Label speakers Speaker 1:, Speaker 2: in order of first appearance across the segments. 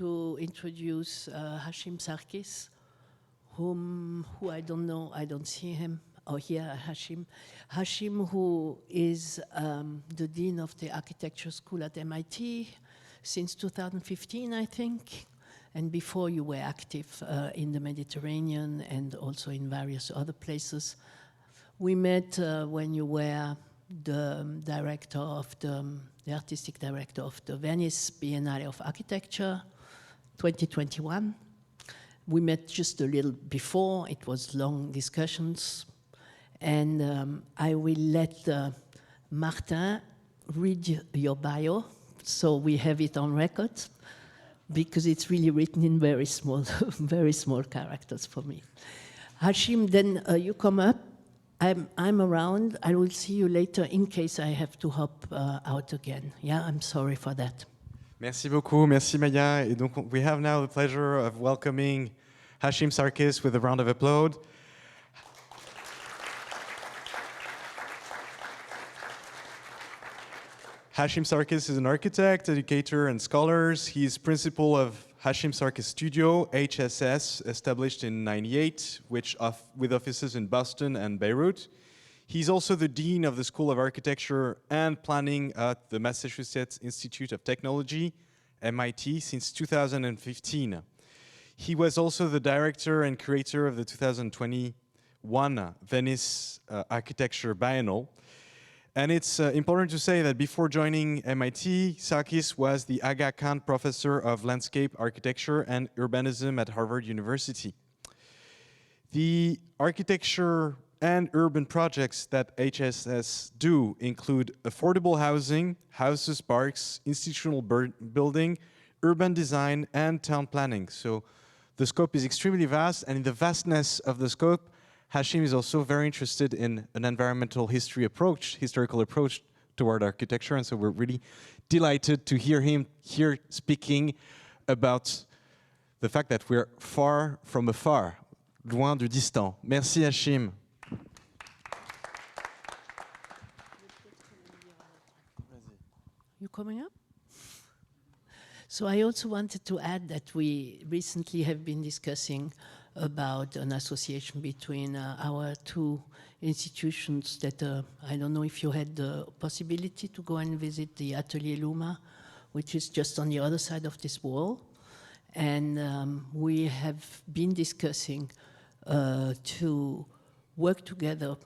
Speaker 1: to introduce Hashim Sarkis, who I don't know, I don't see him. Oh, here, Hashim. Hashim, who is the Dean of the Architecture School at MIT since 2015, I think. And before, you were active in the Mediterranean and also in various other places. We met when you were the director of the artistic director of the Venice Biennale of Architecture, 2021. We met just a little before. It was long discussions. And I will let Martin read your bio, so we have it on record, because it's really written in very small characters for me. Hashim, then you come up. I'm around. I will see you later in case I have to hop out again. Yeah, I'm sorry for that.
Speaker 2: Merci beaucoup, merci Maya. Et donc, we have now the pleasure of welcoming Hashim Sarkis with a round of applause. Hashim Sarkis is an architect, educator, and scholar. He's principal of Hashim Sarkis Studio, HSS, established in '98, with offices in Boston and Beirut. He's also the Dean of the School of Architecture and Planning at the Massachusetts Institute of Technology, MIT, since 2015. He was also the director and curator of the 2021 Venice Architecture Biennale. And it's important to say that before joining MIT, Sarkis was the Aga Khan Professor of Landscape Architecture and Urbanism at Harvard University. The architecture and urban projects that HSS do include affordable housing, houses, parks, institutional building, urban design, and town planning. So the scope is extremely vast, and in the vastness of the scope, Hashim is also very interested in an environmental historical approach toward architecture, and so we're really delighted to hear him here speaking about the fact that we're far from afar, loin du distant. Merci Hashim.
Speaker 1: You coming up? So I also wanted to add that we recently have been discussing about an association between our two institutions that I don't know if you had the possibility to go and visit the Atelier LUMA, which is just on the other side of this wall. And we have been discussing to work together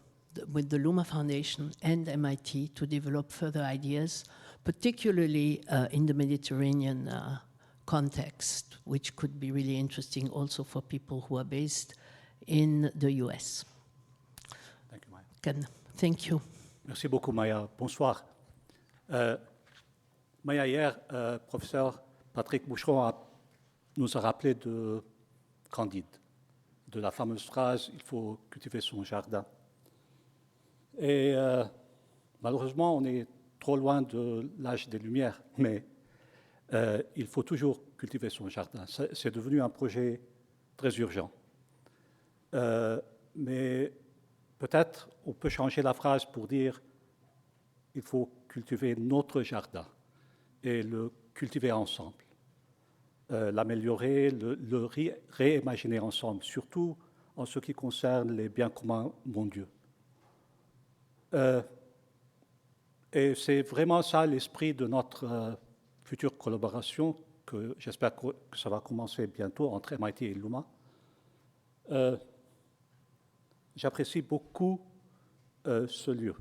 Speaker 1: with the LUMA Foundation and MIT to develop further ideas, particularly in the Mediterranean context, which could be really interesting also for people who are based in the US.
Speaker 3: Thank you, Maya.
Speaker 1: Thank you.
Speaker 3: Merci beaucoup, Maya. Bonsoir. Maya, hier, professeur Patrick Boucheron nous a rappelé de Candide, de la fameuse phrase « il faut cultiver son jardin ». Et malheureusement, on est trop loin de l'âge des Lumières, mais il faut toujours cultiver son jardin. C'est devenu un projet très urgent. Mais peut-être on peut changer la phrase pour dire il faut cultiver notre jardin et le cultiver ensemble, l'améliorer, le réimaginer ensemble, surtout en ce qui concerne les biens communs mondiaux. Et c'est vraiment ça l'esprit de notre future collaboration, que j'espère que ça va commencer bientôt entre MIT et LUMA. J'apprécie beaucoup ce lieu.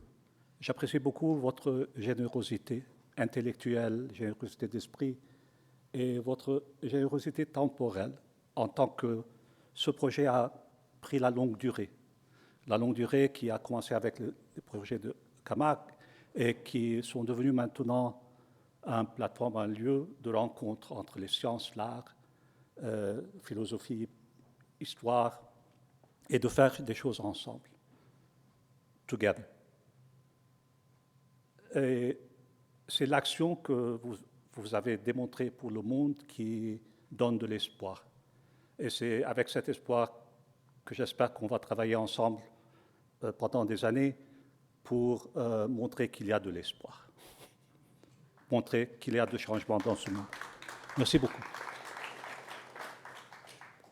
Speaker 3: J'apprécie beaucoup votre générosité intellectuelle, générosité d'esprit et votre générosité temporelle en tant que ce projet a pris la longue durée. La longue durée qui a commencé avec le projet de Camac et qui sont devenus maintenant une plateforme, un lieu de rencontre entre les sciences, l'art, philosophie, histoire, et de faire des choses ensemble, together. Et c'est l'action que vous avez démontrée pour le monde qui donne de l'espoir. Et c'est avec cet espoir que j'espère qu'on va travailler ensemble pendant des années pour montrer qu'il y a de l'espoir, montrer qu'il y a de changements dans ce monde. Merci beaucoup.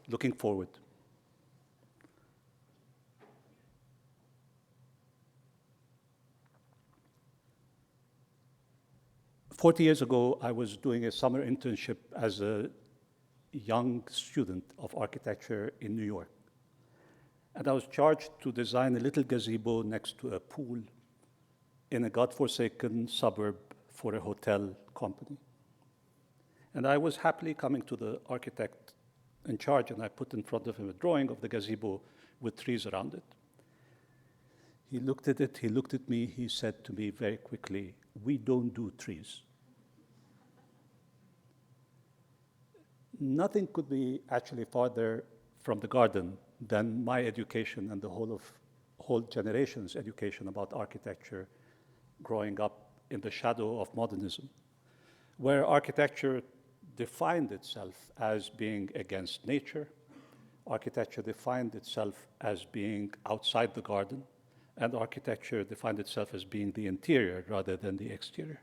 Speaker 3: looking forward. Forty years ago, I was doing a summer internship as a young student of architecture in New York. And I was charged to design a little gazebo next to a pool in a godforsaken suburb for a hotel company. And I was happily coming to the architect in charge, and I put in front of him a drawing of the gazebo with trees around it. He looked at it, he looked at me, he said to me very quickly, "We don't do trees." Nothing could be actually farther from the garden than my education and the whole generation's education about architecture growing up in the shadow of modernism, where architecture defined itself as being against nature, architecture defined itself as being outside the garden, and architecture defined itself as being the interior rather than the exterior.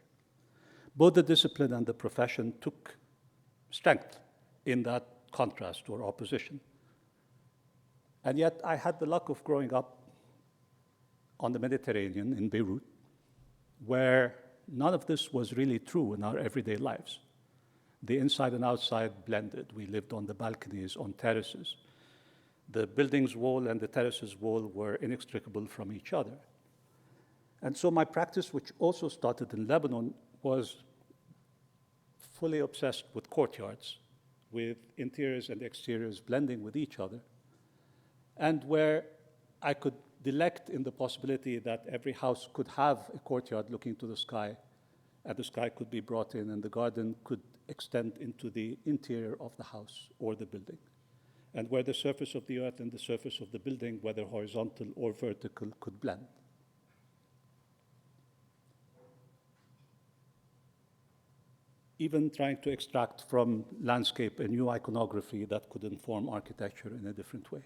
Speaker 3: Both the discipline and the profession took strength in that contrast or opposition. And yet I had the luck of growing up on the Mediterranean in Beirut, where none of this was really true in our everyday lives. The inside and outside blended. We lived on the balconies, on terraces. The building's wall and the terrace's wall were inextricable from each other. And so my practice, which also started in Lebanon, was fully obsessed with courtyards, with interiors and exteriors blending with each other, and where I could delect in the possibility that every house could have a courtyard looking to the sky, and the sky could be brought in, and the garden could extend into the interior of the house or the building, and where the surface of the earth and the surface of the building, whether horizontal or vertical, could blend. Even trying to extract from landscape a new iconography that could inform architecture in a different way.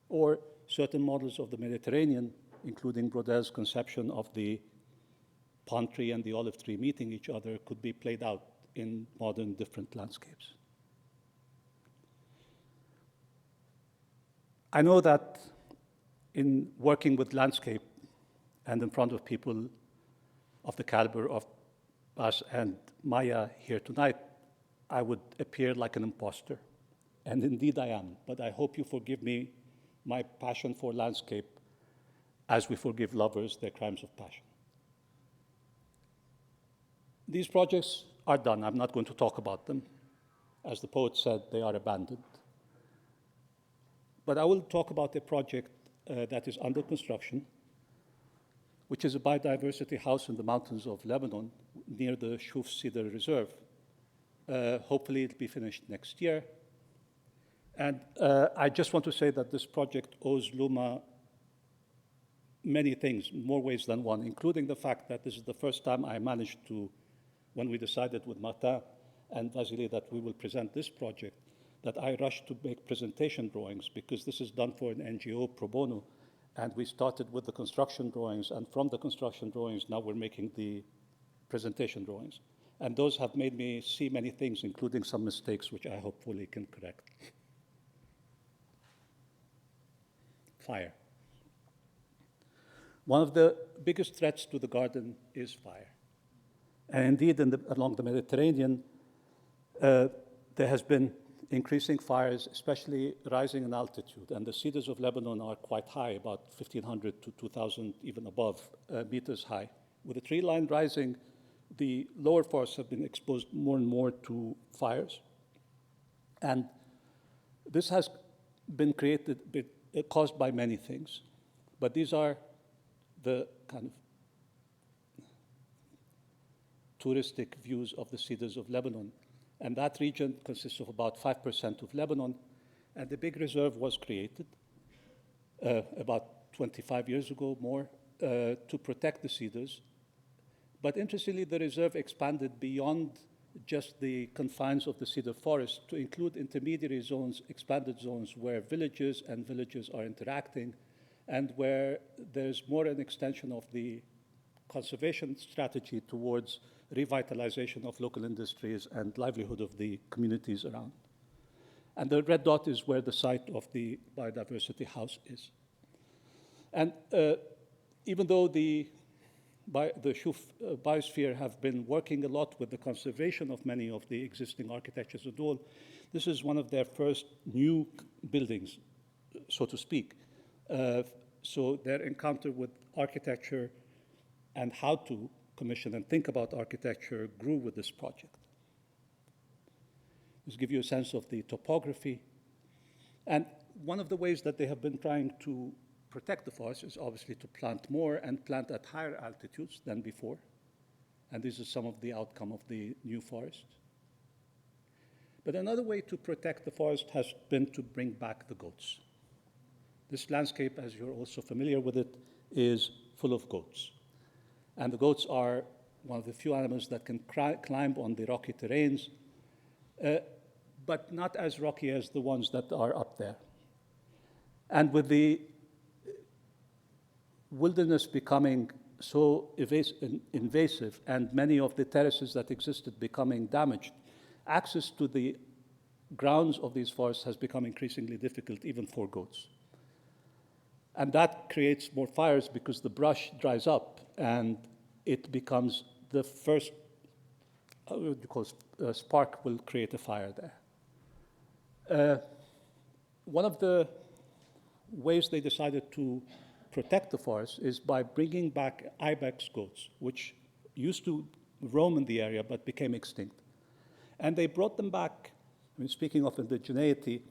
Speaker 3: Or certain models of the Mediterranean, including Brodel's conception of the palm tree and the olive tree meeting each other, could be played out in modern different landscapes. I know that in working with landscape and in front of people of the caliber of us and Maya here tonight, I would appear like an imposter. And indeed I am, but I hope you forgive me my passion for landscape as we forgive lovers their crimes of passion. These projects are done. I'm not going to talk about them. As the poet said, they are abandoned. But I will talk about a project that is under construction, which is a biodiversity house in the mountains of Lebanon near the Shuf Cedar Reserve. Hopefully it'll be finished next year. And I just want to say that this project owes LUMA many things, more ways than one, including the fact that this is the first time I managed to, when we decided with Martin and Vasily that we will present this project, that I rushed to make presentation drawings, because this is done for an NGO pro bono. And we started with the construction drawings, and from the construction drawings, now we're making the presentation drawings. And those have made me see many things, including some mistakes, which I hopefully can correct. Fire. One of the biggest threats to the garden is fire. And indeed, along the Mediterranean, there has been increasing fires, especially rising in altitude. And the cedars of Lebanon are quite high, about 1,500 to 2,000, even above meters high. With the tree line rising, the lower forests have been exposed more and more to fires. And this has been caused by many things. But these are the kind of touristic views of the cedars of Lebanon. And that region consists of about 5% of Lebanon. And the big reserve was created about 25 years ago, more, to protect the cedars. But interestingly, the reserve expanded beyond just the confines of the cedar forest to include intermediary zones, expanded zones, where villages and villages are interacting, and where there's more an extension of the conservation strategy towards revitalization of local industries and livelihood of the communities around. And the red dot is where the site of the biodiversity house is. And even though the biosphere have been working a lot with the conservation of many of the existing architectures and all, this is one of their first new buildings, so to speak. So their encounter with architecture and how to commission and think about architecture grew with this project. Just give you a sense of the topography. And one of the ways that they have been trying to protect the forest is obviously to plant more and plant at higher altitudes than before. And this is some of the outcome of the new forest. But another way to protect the forest has been to bring back the goats. This landscape, as you're also familiar with it, is full of goats. And the goats are one of the few animals that can climb on the rocky terrains, but not as rocky as the ones that are up there. And with the wilderness becoming so invasive and many of the terraces that existed becoming damaged, access to the grounds of these forests has become increasingly difficult, even for goats. And that creates more fires because the brush dries up and it becomes the first spark will create a fire there. One of the ways they decided to protect the forest is by bringing back ibex goats, which used to roam in the area but became extinct. And they brought them back, I mean, speaking of indigeneity,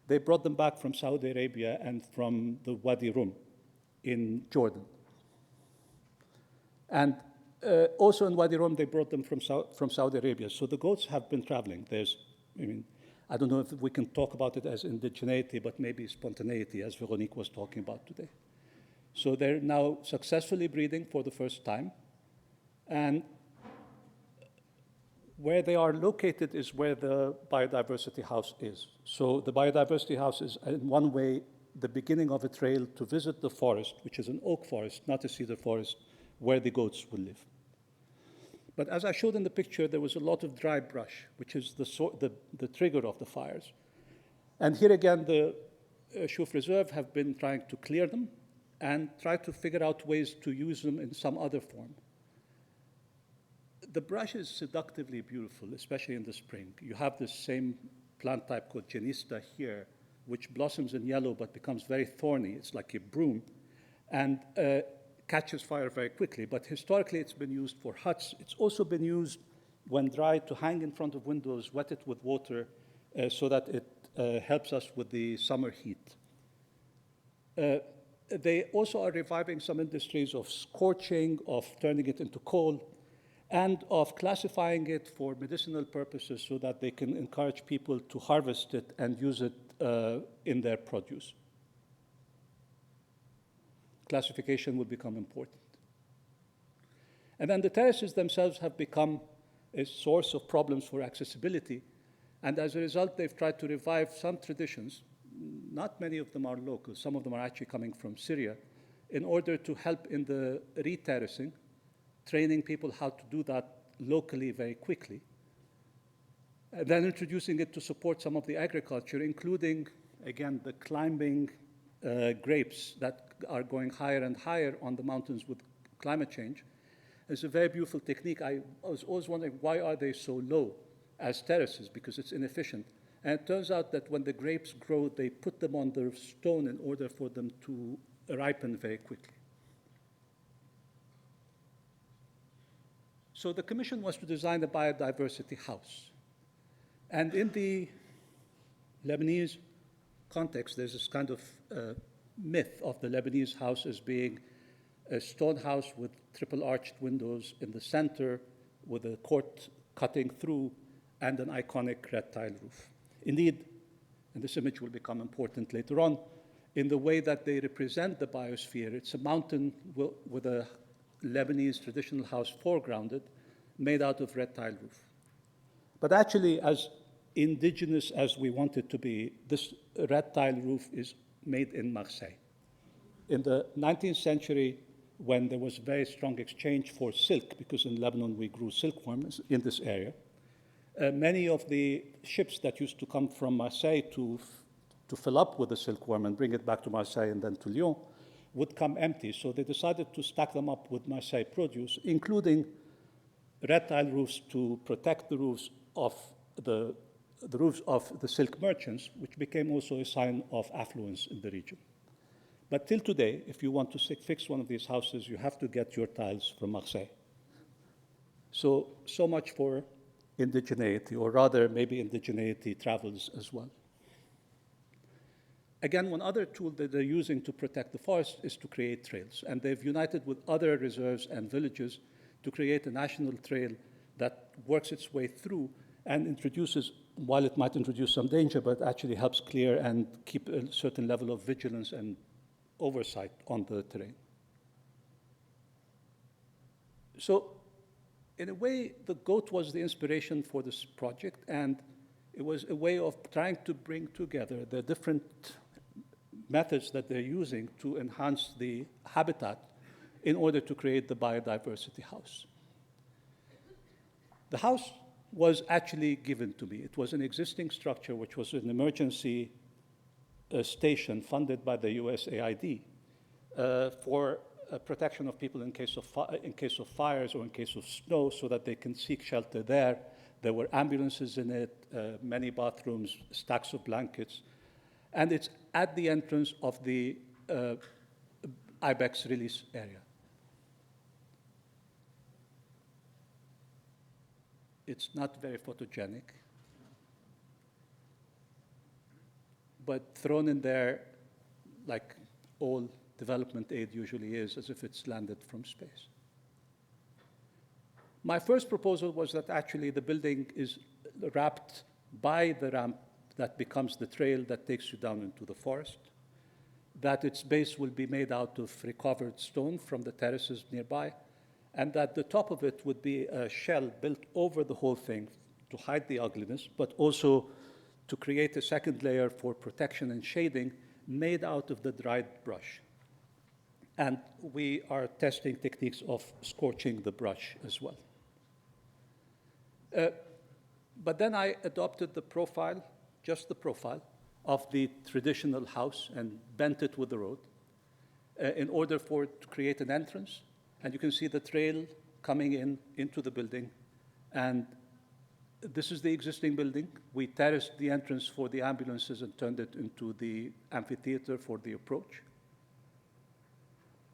Speaker 3: they brought them back from Saudi Arabia and from the Wadi Rum in Jordan. And also in Wadi Rum, they brought them from Saudi Arabia. So the goats have been traveling. I don't know if we can talk about it as indigeneity, but maybe spontaneity, as Veronique was talking about today. So they're now successfully breeding for the first time. And where they are located is where the biodiversity house is. So the biodiversity house is, in one way, the beginning of a trail to visit the forest, which is an oak forest, not a cedar forest, where the goats will live. But as I showed in the picture, there was a lot of dry brush, which is the trigger of the fires. And here again, the Chouf Reserve have been trying to clear them and try to figure out ways to use them in some other form. The brush is seductively beautiful, especially in the spring. You have this same plant type called genista here, which blossoms in yellow but becomes very thorny. It's like a broom, and catches fire very quickly. But historically, it's been used for huts. It's also been used, when dry, to hang in front of windows, wet it with water, so that it helps us with the summer heat. They also are reviving some industries of scorching, of turning it into coal, and of classifying it for medicinal purposes so that they can encourage people to harvest it and use it in their produce. Classification will become important. And then the terraces themselves have become a source of problems for accessibility. And as a result, they've tried to revive some traditions. Not many of them are local. Some of them are actually coming from Syria, in order to help in the re-terracing, training people how to do that locally very quickly, and then introducing it to support some of the agriculture, including, again, the climbing grapes that are going higher and higher on the mountains with climate change. It's a very beautiful technique. I was always wondering, why are they so low as terraces? Because it's inefficient. And it turns out that when the grapes grow, they put them on the stone in order for them to ripen very quickly. So the commission was to design a biodiversity house. And in the Lebanese context, there's this kind of myth of the Lebanese house as being a stone house with triple-arched windows in the center, with a court cutting through, and an iconic red tile roof. Indeed, and this image will become important later on, in the way that they represent the biosphere, it's a mountain with a Lebanese traditional house foregrounded, made out of red tile roof. But actually, as indigenous as we want it to be, this red tile roof is made in Marseille. In the 19th century, when there was very strong exchange for silk, because in Lebanon we grew silkworms in this area. Many of the ships that used to come from Marseille to fill up with the silkworm and bring it back to Marseille and then to Lyon would come empty. So they decided to stack them up with Marseille produce, including red tile roofs to protect the roofs of the roofs of the silk merchants, which became also a sign of affluence in the region. But till today, if you want to fix one of these houses, you have to get your tiles from Marseille. So much for indigeneity, or rather, maybe indigeneity travels as well. Again, one other tool that they're using to protect the forest is to create trails. And they've united with other reserves and villages to create a national trail that works its way through and introduces, while it might introduce some danger, but actually helps clear and keep a certain level of vigilance and oversight on the terrain. So, in a way, the goat was the inspiration for this project, and it was a way of trying to bring together the different methods that they're using to enhance the habitat in order to create the biodiversity house. The house was actually given to me. It was an existing structure, which was an emergency station funded by the USAID for protection of people in case of fires or in case of snow, so that they can seek shelter there. There were ambulances in it, many bathrooms, stacks of blankets, and it's at the entrance of the ibex release area. It's not very photogenic, but thrown in there like all development aid usually is, as if it's landed from space. My first proposal was that actually the building is wrapped by the ramp that becomes the trail that takes you down into the forest, that its base will be made out of recovered stone from the terraces nearby, and that the top of it would be a shell built over the whole thing to hide the ugliness, but also to create a second layer for protection and shading made out of the dried brush. And we are testing techniques of scorching the brush as well. But then I adopted the profile, just the profile, of the traditional house and bent it with the road in order for it to create an entrance. And you can see the trail coming into the building. And this is the existing building. We terraced the entrance for the ambulances and turned it into the amphitheater for the approach.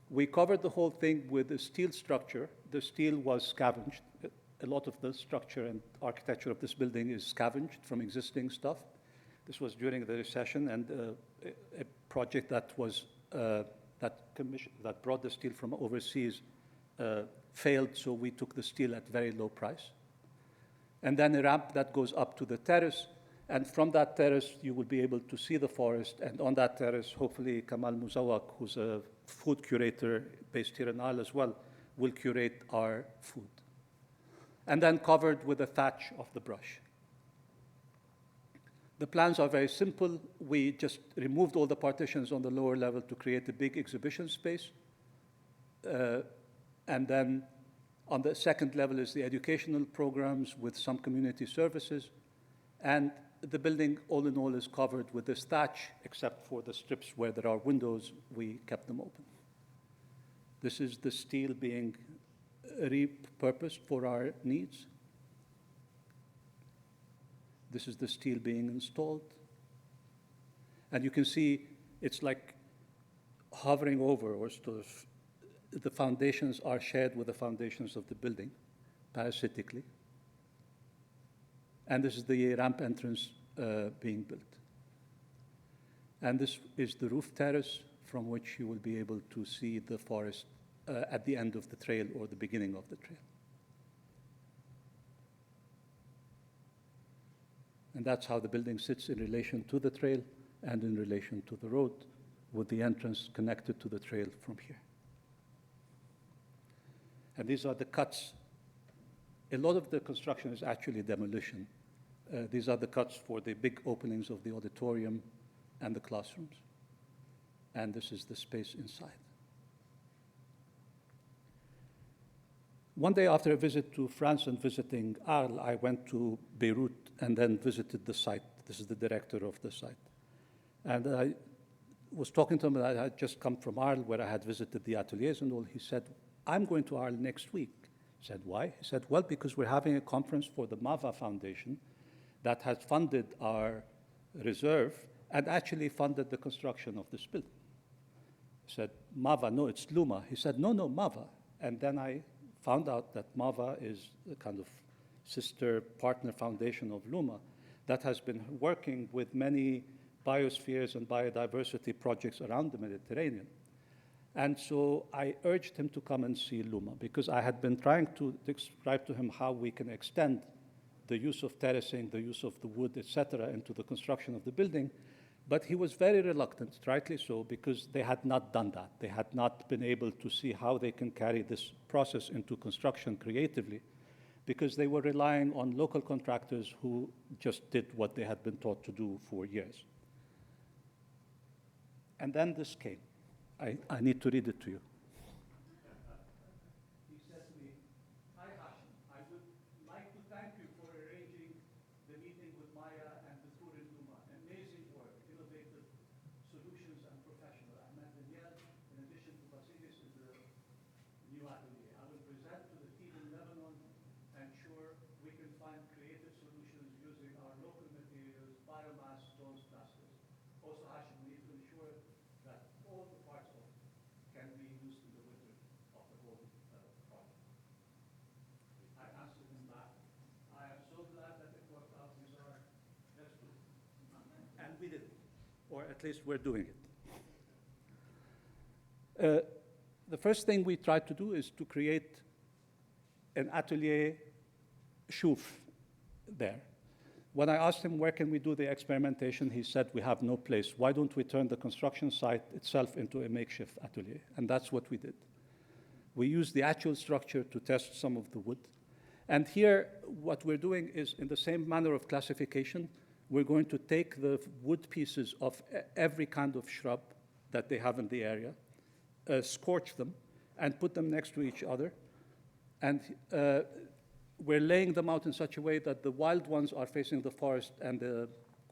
Speaker 3: We covered the whole thing with a steel structure. The steel was scavenged. A lot of the structure and architecture of this building is scavenged from existing stuff. This was during the recession, and a project that was that brought the steel from overseas failed, so we took the steel at very low price. And then a ramp that goes up to the terrace, and from that terrace you will be able to see the forest, and on that terrace, hopefully Kamal Muzawak, who's a food curator based here in Arles as well, will curate our food. And then covered with a thatch of the brush. The plans are very simple. We just removed all the partitions on the lower level to create a big exhibition space. And then on the second level is the educational programs with some community services. And the building, all in all, is covered with this thatch, except for the strips where there are windows, we kept them open. This is the steel being repurposed for our needs. This is the steel being installed. And you can see it's like hovering over, or sort of, the foundations are shared with the foundations of the building, parasitically. And this is the ramp entrance being built. And this is the roof terrace from which you will be able to see the forest at the end of the trail or the beginning of the trail. And that's how the building sits in relation to the trail and in relation to the road, with the entrance connected to the trail from here. And these are the cuts. A lot of the construction is actually demolition. These are the cuts for the big openings of the auditorium and the classrooms. And this is the space inside. One day after a visit to France and visiting Arles, I went to Beirut and then visited the site. This is the director of the site. And I was talking to him, and I had just come from Arles, where I had visited the ateliers and all. He said, I'm going to Arles next week. I said, why? He said, well, because we're having a conference for the MAVA Foundation that has funded our reserve and actually funded the construction of this building. I said, MAVA, no, it's LUMA. He said, no, MAVA. And then I found out that MAVA is a kind of sister partner foundation of LUMA that has been working with many biospheres and biodiversity projects around the Mediterranean. And so I urged him to come and see LUMA, because I had been trying to describe to him how we can extend the use of terracing, the use of the wood, etc., into the construction of the building. But he was very reluctant, rightly so, because they had not done that. They had not been able to see how they can carry this process into construction creatively, because they were relying on local contractors who just did what they had been taught to do for years. And then this came. I need to read it to you. He said to me, hi Hashim, I would like to thank you for arranging the meeting with Maya and the tour in LUMA. Amazing work, innovative solutions and professional. I met Danielle, in addition to Vasilis, in the new atelier. I will present to the team in Lebanon and sure we can find creative solutions using our local materials, biomass, stones, plastics. Also, Hashim, we need to ensure that all the parts of can be used in the winter of the whole project. I answered him back. I am so glad that it worked out. Let's do it. And we did it, or at least we're doing it. The first thing we tried to do is to create an atelier shuf there. When I asked him where can we do the experimentation, he said we have no place. Why don't we turn the construction site itself into a makeshift atelier? And that's what we did. We used the actual structure to test some of the wood. And here, what we're doing is, in the same manner of classification, we're going to take the wood pieces of every kind of shrub that they have in the area, scorch them, and put them next to each other. And we're laying them out in such a way that the wild ones are facing the forest and the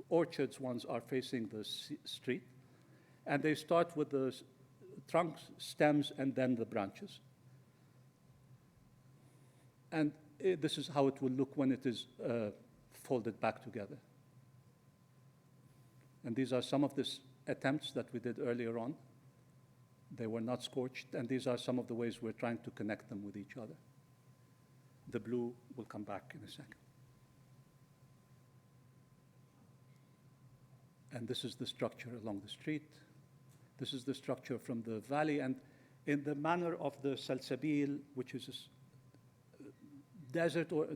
Speaker 3: orchards ones are facing the street. And they start with the trunks, stems, and then the branches. And this is how it will look when it is folded back together. And these are some of the attempts that we did earlier on. They were not scorched, and these are some of the ways we're trying to connect them with each other. The blue will come back in a second. And this is the structure along the street. This is the structure from the valley. And in the manner of the salsabil, which is a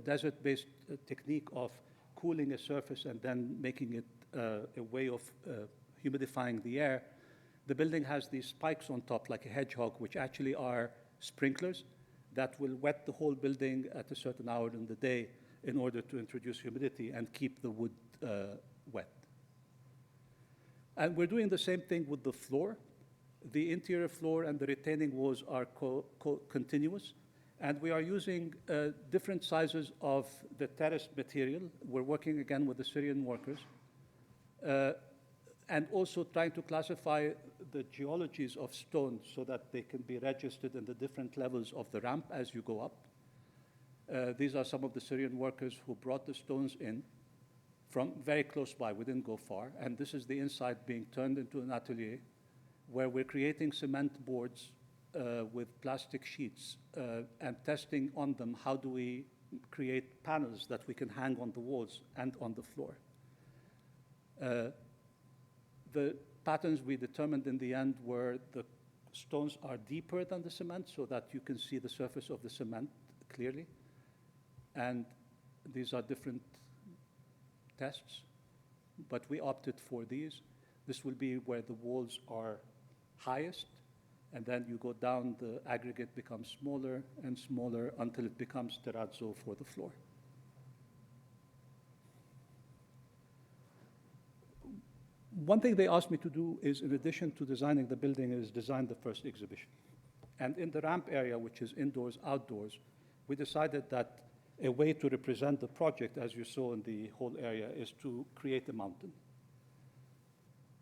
Speaker 3: desert-based technique of cooling a surface and then making it a way of humidifying the air, the building has these spikes on top, like a hedgehog, which actually are sprinklers that will wet the whole building at a certain hour in the day in order to introduce humidity and keep the wood wet. And we're doing the same thing with the floor. The interior floor and the retaining walls are continuous. And we are using different sizes of the terraced material. We're working again with the Syrian workers. And also trying to classify the geologies of stones so that they can be registered in the different levels of the ramp as you go up. These are some of the Syrian workers who brought the stones in from very close by. We didn't go far. And this is the inside being turned into an atelier where we're creating cement boards with plastic sheets and testing on them how do we create panels that we can hang on the walls and on the floor. The patterns we determined in the end were the stones are deeper than the cement so that you can see the surface of the cement clearly. And these are different tests, but we opted for these. This will be where the walls are highest, and then you go down, the aggregate becomes smaller and smaller until it becomes terrazzo for the floor. One thing they asked me to do is, in addition to designing the building, is design the first exhibition. And in the ramp area, which is indoors, outdoors, we decided that a way to represent the project, as you saw in the whole area, is to create a mountain.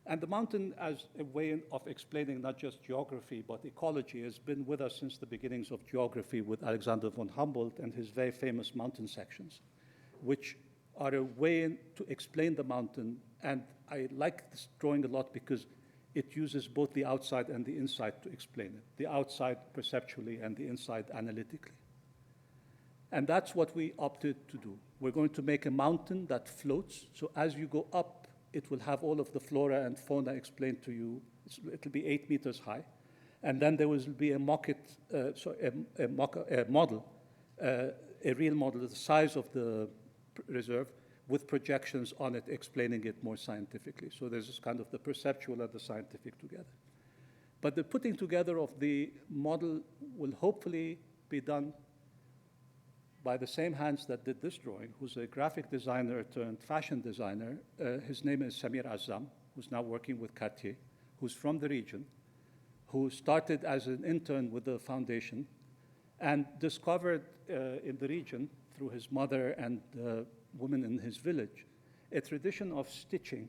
Speaker 3: And the mountain, as a way of explaining not just geography, but ecology, has been with us since the beginnings of geography with Alexander von Humboldt and his very famous mountain sections, which are a way to explain the mountain. And I like this drawing a lot because it uses both the outside and the inside to explain it, the outside perceptually and the inside analytically. And that's what we opted to do. We're going to make a mountain that floats, so as you go up, it will have all of the flora and fauna explained to you. It'll be 8 meters high. And then there will be a model, a real model, the size of the reserve, with projections on it explaining it more scientifically. So there's this kind of the perceptual and the scientific together. But the putting together of the model will hopefully be done by the same hands that did this drawing, who's a graphic designer turned fashion designer. His name is Samir Azzam, who's now working with Cartier, who's from the region, who started as an intern with the foundation and discovered in the region, through his mother and women in his village, a tradition of stitching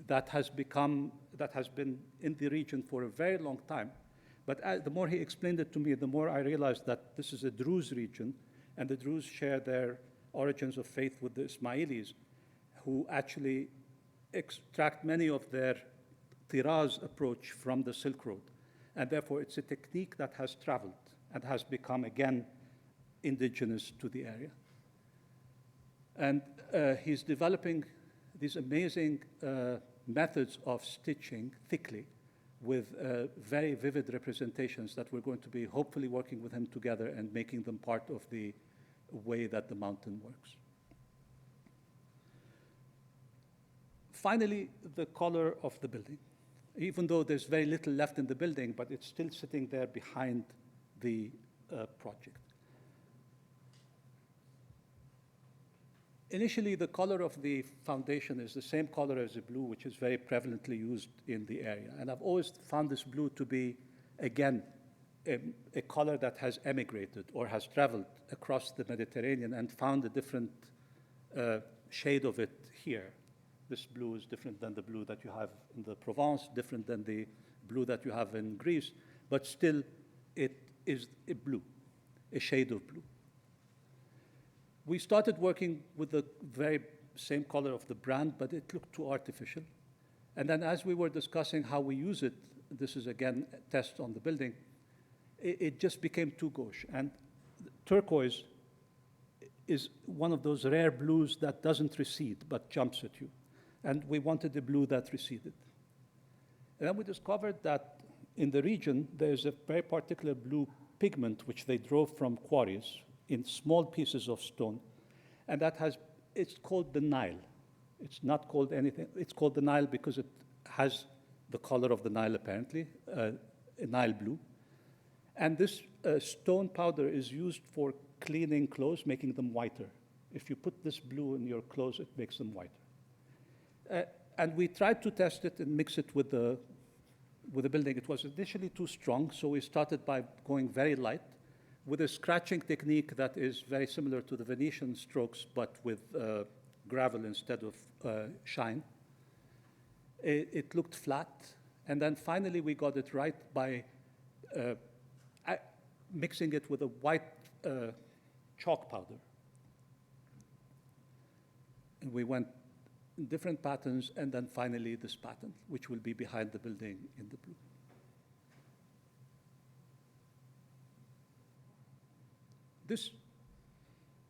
Speaker 3: that has been in the region for a very long time. But the more he explained it to me, the more I realized that this is a Druze region, and the Druze share their origins of faith with the Ismailis, who actually extract many of their tiraz approach from the Silk Road. And therefore, it's a technique that has traveled and has become, again, indigenous to the area. And he's developing these amazing methods of stitching thickly with very vivid representations that we're going to be hopefully working with him together and making them part of the way that the mountain works. Finally, the color of the building. Even though there's very little left in the building, but it's still sitting there behind the project. Initially, the color of the foundation is the same color as the blue, which is very prevalently used in the area. And I've always found this blue to be, again, a color that has emigrated or has traveled across the Mediterranean and found a different shade of it here. This blue is different than the blue that you have in the Provence, different than the blue that you have in Greece, but still it is a blue, a shade of blue. We started working with the very same color of the brand, but it looked too artificial. And then as we were discussing how we use it, this is again a test on the building, it just became too gauche. And turquoise is one of those rare blues that doesn't recede, but jumps at you. And we wanted a blue that receded. And then we discovered that in the region, there's a very particular blue pigment which they drove from quarries in small pieces of stone. And it's called the Nile. It's not called anything. It's called the Nile because it has the color of the Nile, apparently, a Nile blue. And this stone powder is used for cleaning clothes, making them whiter. If you put this blue in your clothes, it makes them whiter. And we tried to test it and mix it with the building. It was initially too strong, so we started by going very light with a scratching technique that is very similar to the Venetian strokes, but with gravel instead of shine. It looked flat, and then finally we got it right by mixing it with a white chalk powder. And we went in different patterns, and then finally this pattern, which will be behind the building in the blue. This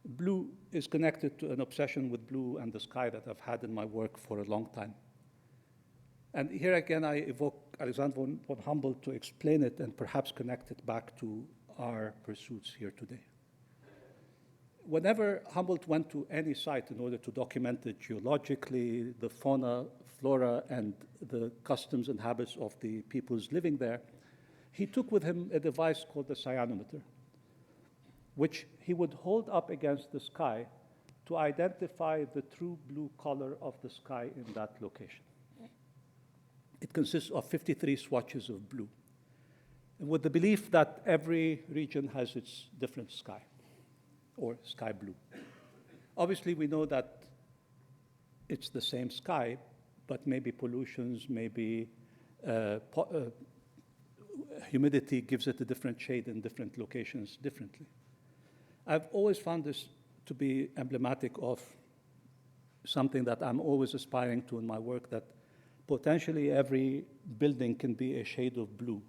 Speaker 3: blue is connected to an obsession with blue and the sky that I've had in my work for a long time. And here again, I evoke Alexander von Humboldt to explain it and perhaps connect it back to our pursuits here today. Whenever Humboldt went to any site in order to document it geologically, the fauna, flora, and the customs and habits of the peoples living there, he took with him a device called the cyanometer, which he would hold up against the sky to identify the true blue color of the sky in that location. It consists of 53 swatches of blue, and with the belief that every region has its different sky. or sky blue. Obviously, we know that it's the same sky, but maybe pollutions, maybe humidity gives it a different shade in different locations differently. I've always found this to be emblematic of something that I'm always aspiring to in my work, that potentially every building can be a shade of blue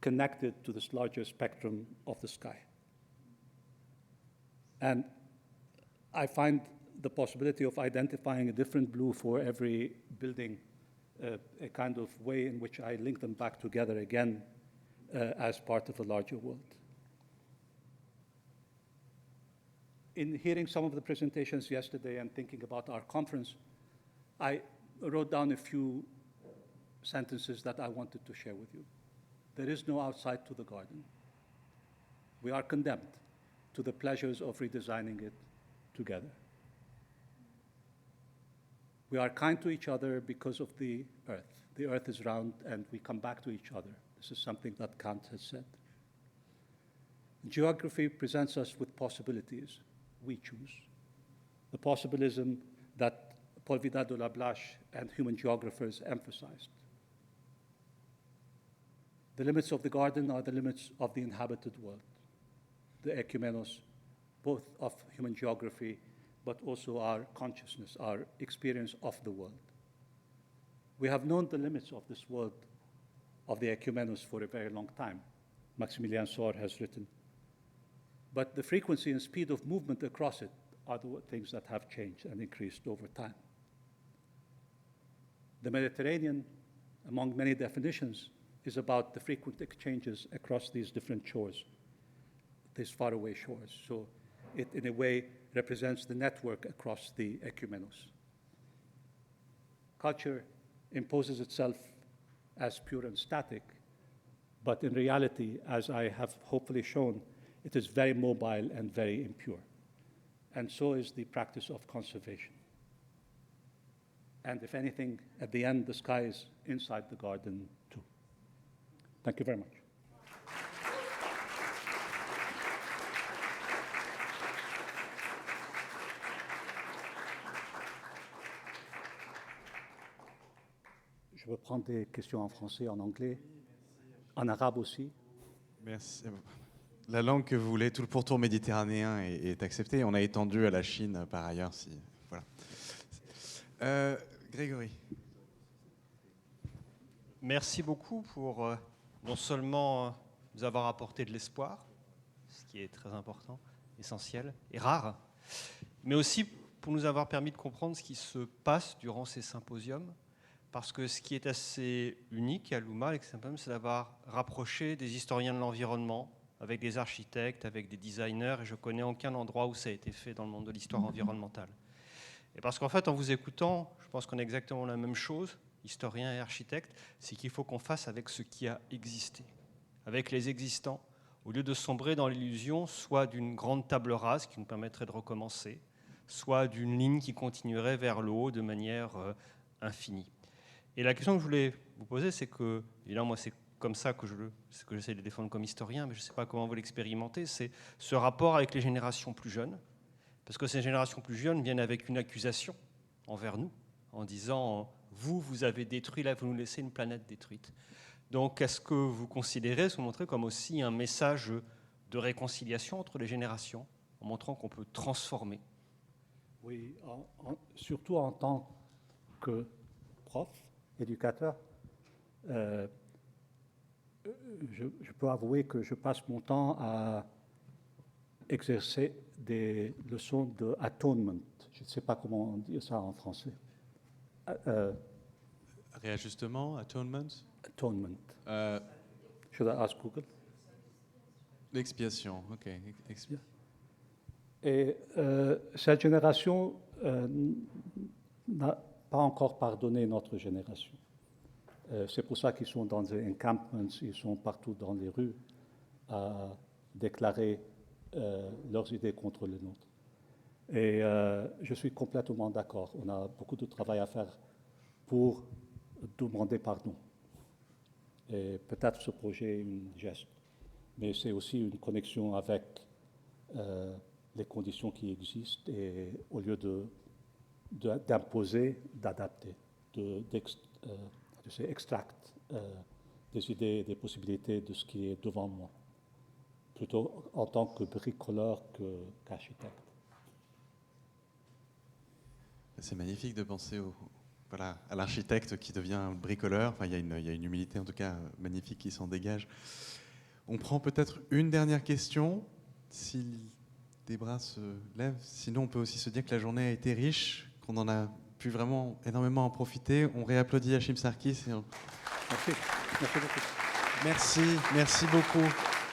Speaker 3: connected to this larger spectrum of the sky. And I find the possibility of identifying a different blue for every building a kind of way in which I link them back together again as part of a larger world. In hearing some of the presentations yesterday and thinking about our conference, I wrote down a few sentences that I wanted to share with you. There is no outside to the garden. We are condemned to the pleasures of redesigning it together. We are kind to each other because of the earth. The earth is round and we come back to each other. This is something that Kant has said. Geography presents us with possibilities. We choose. The possibilism that Paul Vidal de la Blache and human geographers emphasized. The limits of the garden are the limits of the inhabited world, the ecumenos, both of human geography, but also our consciousness, our experience of the world. We have known the limits of this world, of the ecumenos, for a very long time. Maximilien Sor has written. But the frequency and speed of movement across it are the things that have changed and increased over time. The Mediterranean, among many definitions, is about the frequent exchanges across these different shores, these faraway shores. So it, in a way, represents the network across the ecumenos. Culture imposes itself as pure and static, but in reality, as I have hopefully shown, it is very mobile and very impure. And so is the practice of conservation. And if anything, at the end, the sky is inside the garden too. Thank you very much. Je vais prendre des questions en français, en anglais, en arabe aussi.
Speaker 2: Merci. La langue que vous voulez, tout le pourtour méditerranéen est accepté. On a étendu à la Chine par ailleurs. Voilà. Grégory.
Speaker 4: Merci beaucoup pour non seulement nous avoir apporté de l'espoir, ce qui est très important, essentiel et rare, mais aussi pour nous avoir permis de comprendre ce qui se passe durant ces symposiums. Parce que ce qui est assez unique à LUMA, c'est d'avoir rapproché des historiens de l'environnement avec des architectes, avec des designers, et je connais aucun endroit où ça a été fait dans le monde de l'histoire environnementale. Et parce qu'en fait, en vous écoutant, je pense qu'on a exactement la même chose, historiens et architectes, c'est qu'il faut qu'on fasse avec ce qui a existé, avec les existants, au lieu de sombrer dans l'illusion soit d'une grande table rase qui nous permettrait de recommencer, soit d'une ligne qui continuerait vers le haut de manière infinie. Et la question que je voulais vous poser, c'est que, évidemment, moi, c'est comme ça que j'essaie de défendre comme historien, mais je ne sais pas comment vous l'expérimentez, c'est ce rapport avec les générations plus jeunes, parce que ces générations plus jeunes viennent avec une accusation envers nous, en disant « vous avez détruit, là, vous nous laissez une planète détruite ». Donc, est-ce que vous considérez, vous montrez comme aussi un message de réconciliation entre les générations, en montrant qu'on peut transformer?
Speaker 3: Oui, surtout en tant que prof, éducateur, je peux avouer que je passe mon temps à exercer des leçons de atonement. Je ne sais pas comment on dit ça en français.
Speaker 2: Réajustement, atonement.
Speaker 3: Atonement. Should I ask Google?
Speaker 2: L'expiation, ok.
Speaker 3: Et cette génération n'a pas encore pardonné notre génération. C'est pour ça qu'ils sont dans des encampments, ils sont partout dans les rues à déclarer leurs idées contre les nôtres. Et je suis complètement d'accord. On a beaucoup de travail à faire pour demander pardon. Et peut-être ce projet est une geste, mais c'est aussi une connexion avec les conditions qui existent et au lieu d'imposer, d'adapter, d'extraire des idées, des possibilités de ce qui est devant moi, plutôt en tant que bricoleur qu'architecte.
Speaker 2: C'est magnifique de penser à l'architecte qui devient bricoleur. Enfin, il y a une humilité en tout cas magnifique qui s'en dégage. On prend peut-être une dernière question, si des bras se lèvent. Sinon, on peut aussi se dire que la journée a été riche, qu'on en a pu vraiment énormément en profiter. On réapplaudit Hashim Sarkis.
Speaker 3: Merci. Merci beaucoup.
Speaker 2: Merci beaucoup.